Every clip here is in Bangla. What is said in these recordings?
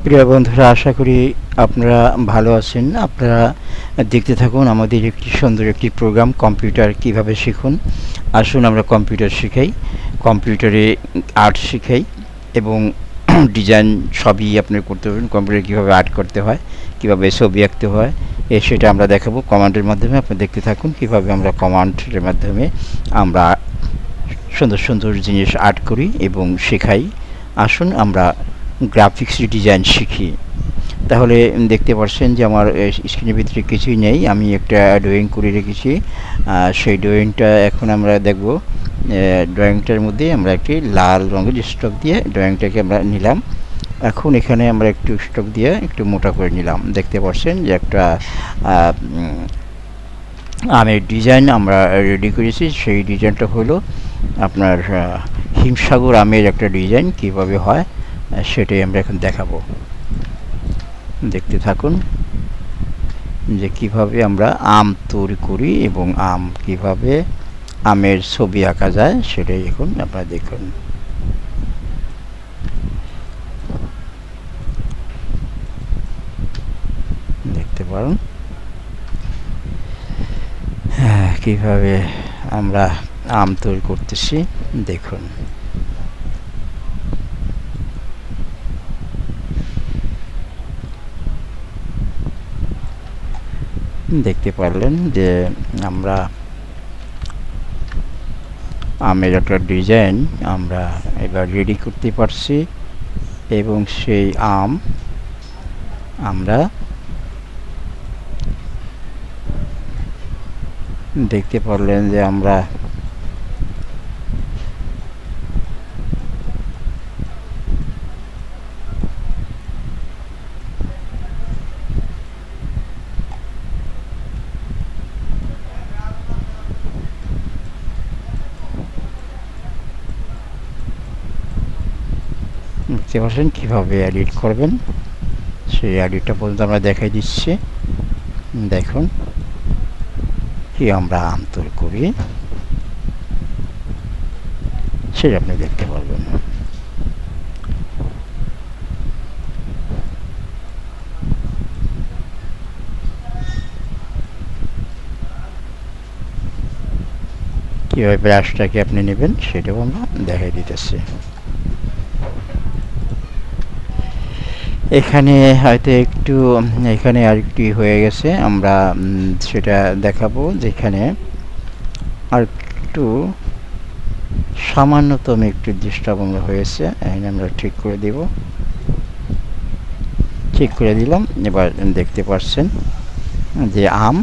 প্রিয় বন্ধুরা, আশা করি আপনারা ভালো আছেন। আপনারা দেখতে থাকুন আমাদের সুন্দর একটি প্রোগ্রাম, কম্পিউটার কিভাবে শিখুন। আসুন আমরা কম্পিউটার শিখাই, কম্পিউটারে আর্ট শিখাই এবং ডিজাইন সবই আপনি করতে পারবেন। কম্পিউটারে কীভাবে আর্ট করতে হয়, কীভাবে ছবি আঁকতে হয়, সেটা আমরা দেখাবো কমান্ডের মাধ্যমে। আপনি দেখতে থাকুন কীভাবে আমরা কমান্ডের মাধ্যমে আমরা সুন্দর সুন্দর জিনিস আর্ট করি এবং শেখাই। আসুন আমরা গ্রাফিক্স ডিজাইন শিখি। তাহলে দেখতে পাচ্ছেন যে আমার স্ক্রিনের ভিতরে কিছুই নেই, আমি একটা ড্রয়িং করে রেখেছি। সেই ড্রয়িংটা এখন আমরা দেখব। ড্রয়িংটার মধ্যে আমরা একটি লাল রঙের স্ট্রোক দিয়ে ড্রয়িংটাকে আমরা নিলাম। এখন এখানে আমরা একটু স্ট্রোক দিয়ে একটু মোটা করে নিলাম। দেখতে পাচ্ছেন যে একটা আমের ডিজাইন আমরা রেডি করেছি। সেই ডিজাইনটা হলো আপনার হিমসাগর আমের একটা ডিজাইন। কিভাবে হয় সেটাই আমরা এখন দেখাবো। দেখতে থাকুন যে কিভাবে আমরা আম তৈরি করি এবং আম কিভাবে আমের ছবি আঁকা যায় সেটাই এখন আপনারা দেখুন। দেখতে পারেন কিভাবে আমরা আম তৈরি করতেছি, দেখুন। দেখতে পারলেন যে আমরা আমের একটা ডিজাইন আমরা এবার রেডি করতে পারছি এবং সেই আম আমরা দেখতে পারলেন যে আমরা দেখতে পাচ্ছেন কীভাবে এডিট করবেন, সেই এডিটটা পর্যন্ত আমরা দেখাই দিচ্ছি। দেখুন কি আমরা আম তৈরি করি সেটা আপনি দেখতে পারবেন। কীভাবে ব্রাশটাকে আপনি নেবেন সেটাও আমরা দেখাই দিতেছি। এখানে হয়তো একটু এখানে আরেকটি হয়ে গেছে, আমরা সেটা দেখাবো। যেখানে আর একটু সামান্যতম একটু ডিস্টার্ব হয়েছে, এখানে আমরা ঠিক করে দেব। ঠিক করে দিলাম। এবার দেখতে পাচ্ছেন যে আম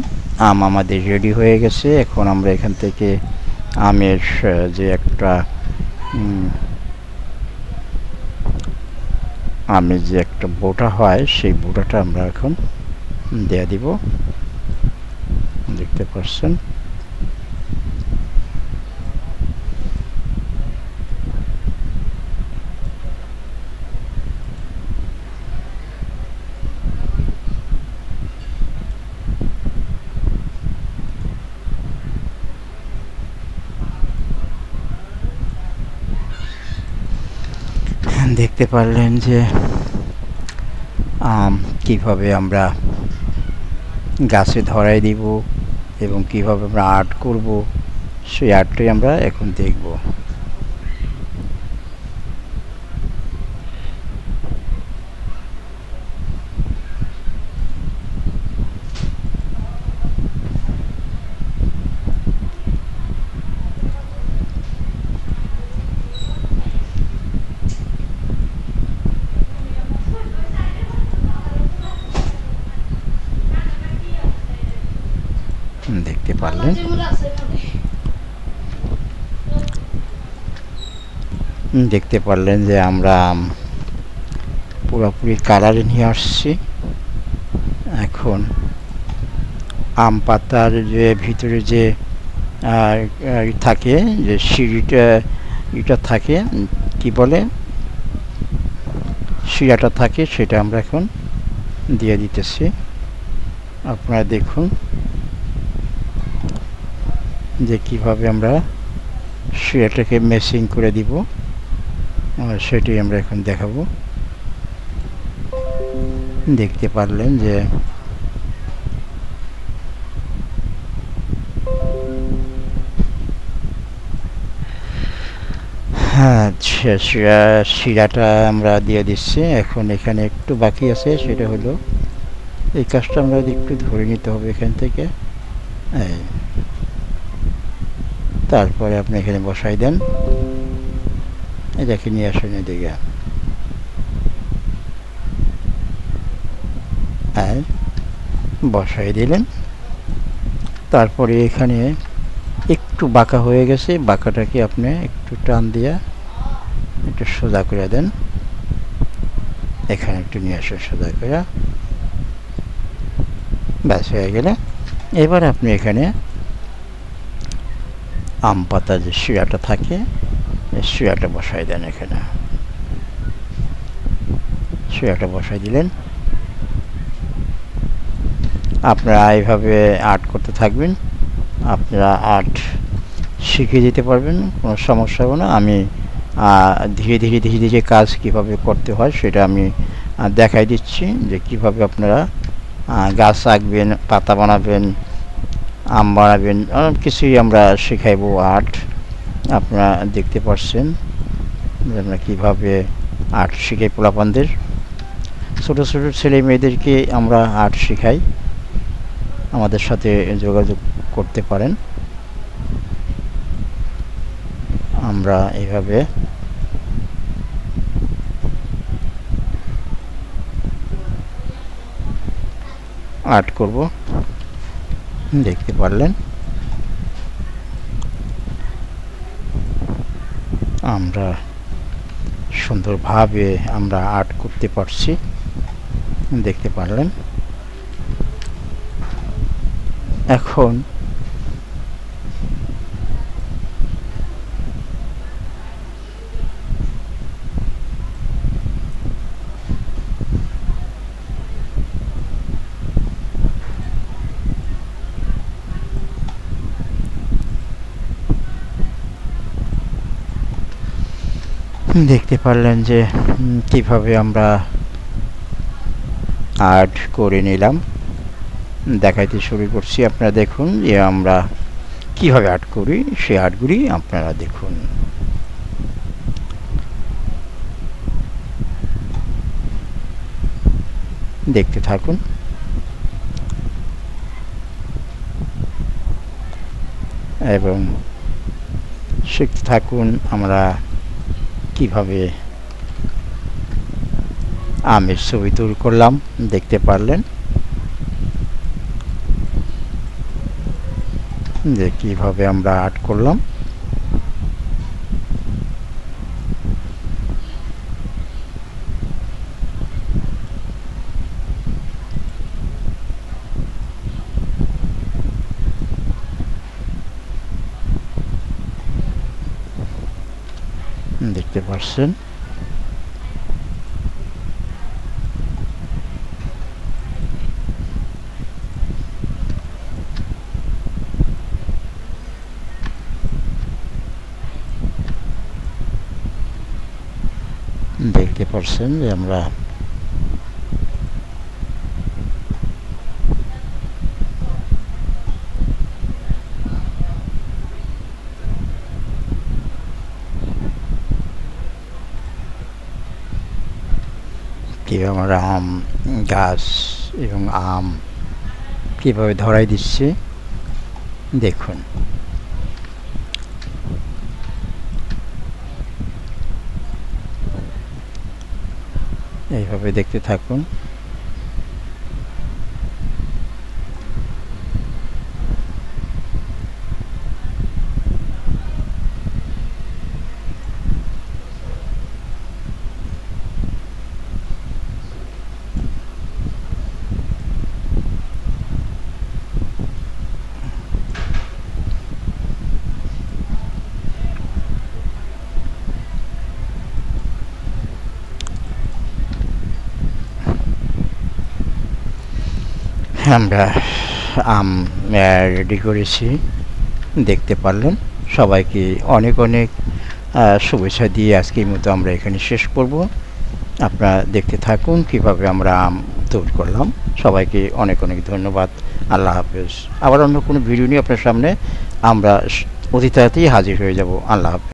আমাদের রেডি হয়ে গেছে। এখন আমরা এখান থেকে আমের যে একটা আমের যে একটা বোটা হয় সেই বোটাটা আমরা এখন দিয়ে দিব। দেখতে পাচ্ছেন দেখতে পারলেন যে আম কিভাবে আমরা গাছে ধরাই দিব এবং কিভাবে আমরা আর্ট করব সেই আর্টটাই আমরা এখন দেখব। দেখতে পারলেন যে আমরা পুরোপুরি কালারে নিয়ে আসছি। এখন আম পাতার যে ভিতরে যে থাকে, যে এটা থাকে, কি বলে, শিরাটা থাকে, সেটা আমরা এখন দিয়ে দিতেছি। আপনারা দেখুন যে কিভাবে আমরা সেটাকে মেশিং করে দিব, সেটাই আমরা এখন দেখাবো। দেখতে পারলেন যে হ্যাঁ, শিরাটা আমরা দিয়ে দিচ্ছি। এখন এখানে একটু বাকি আছে, সেটা হলো এই কাজটা আমরা একটু ধরে নিতে হবে এখান থেকে। এই, তারপরে আপনি এখানে বসাই দেন। এটাকে নিয়ে আসেন এদিকে। হ্যাঁ, বসাই দিলেন। তারপরে এখানে একটু বাঁকা হয়ে গেছে, বাঁকাটাকে আপনি একটু টান দিয়ে একটু সোজা করে দেন। এখানে একটু নিয়ে আসেন সোজা করে। ব্যাস হয়ে গেলে এবার আপনি এখানে আম পাতা যে শিরাটা থাকে, শিরাটা বসাই দেন। এখানে শিরাটা বসাই দিলেন। আপনারা এইভাবে আর্ট করতে থাকবেন, আপনারা আর্ট শিখে যেতে পারবেন, কোনো সমস্যা হবে না। আমি ধীরে ধীরে ধীরে ধীরে কাজ কিভাবে করতে হয় সেটা আমি দেখাই দিচ্ছি, যে কিভাবে আপনারা গাছ আঁকবেন, পাতা বানাবেন, আম বানাবেন, অনেক কিছুই আমরা শেখাইবো আর্ট। আপনারা দেখতে পাচ্ছেন যে আমরা কীভাবে আর্ট শিখাই পোলাপানদের। ছোটো ছোটো ছেলে মেয়েদেরকে আমরা আর্ট শেখাই, আমাদের সাথে যোগাযোগ করতে পারেন। আমরা এইভাবে আর্ট করব, দেখতে পারলেন। আমরা সুন্দরভাবে আমরা আর্ট করতে পারছি, দেখতে পারলেন। এখন দেখতে পারলেন যে কিভাবে আমরা আর্ট করে নিলাম, দেখাইতে শুরু করছি। আপনারা দেখুন যে আমরা কিভাবে আর্ট করি, সেই আর্টগুলি আপনারা দেখুন। দেখতে থাকুন এবং শিখতে থাকুন আমরা কিভাবে আমের ছবি তৈরি করলাম, দেখতে পারলেন যে কিভাবে আমরা আর্ট করলাম। দেখতে পাচ্ছেন দেখতে পাচ্ছেন যে আমরা কীভাবে আমরা আম গাছ এবং আম কীভাবে ধরাই দিচ্ছি দেখুন। এইভাবে দেখতে থাকুন। আমরা আম রেডি করেছি, দেখতে পারলেন। সবাইকে অনেক অনেক শুভেচ্ছা দিয়ে আজকের মতো আমরা এখানে শেষ করব। আপনারা দেখতে থাকুন কিভাবে আমরা আম তৈরি করলাম। সবাইকে অনেক অনেক ধন্যবাদ। আল্লাহ হাফেজ। আবার অন্য কোনো ভিডিও নিয়ে আপনার সামনে আমরা অতি তাড়াতাড়ি হাজির হয়ে যাব। আল্লাহ হাফেজ।